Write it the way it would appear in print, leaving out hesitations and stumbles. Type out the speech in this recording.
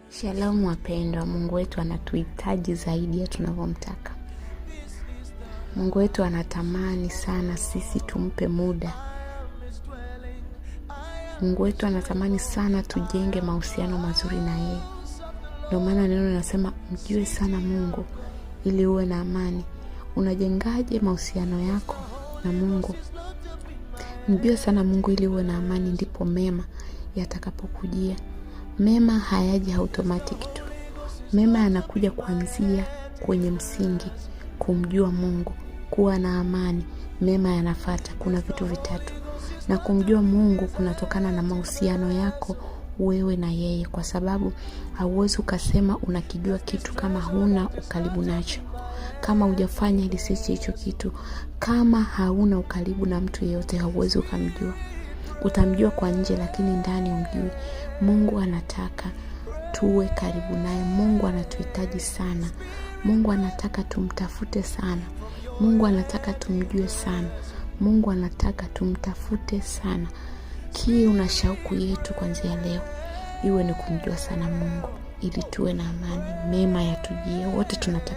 Shalom wapendwa, Mungu wetu anatuhitaji zaidi ya tunavyomtaka. Mungu wetu anatamani sana sisi tumpe muda. Mungu wetu anatamani sana tujenge mahusiano mazuri na yeye. Ndio maana neno linasema mjue sana Mungu ili uwe na amani. Unajengaje mahusiano yako na Mungu? Mjue sana Mungu ili uwe na amani, ndipo mema yatakapokujia. Mema hayaji automatic tu. Mema yanakuja kuanzia kwenye msingi kumjua Mungu, kuwa na amani. Mema yanafuata, kuna vitu vitatu. Na kumjua Mungu kunatokana na mahusiano yako wewe na yeye, kwa sababu hauwezi ukasema unakijua kitu kama huna ukaribu nacho. Kama hujafanya research hicho kitu, kama hauna ukaribu na mtu yeyote, hauwezi ukamjua. Utamjua kwa nje lakini ndani umjui. Mungu anataka tuwe karibu naye. Mungu anatuhitaji sana. Mungu anataka tumtafute sana. Mungu anataka tumjue sana. Mungu anataka tumtafute sana. Kiu na shauku yetu kuanzia leo iwe ni kumjua sana Mungu ili tuwe na amani, mema yatujie. Wote tunataka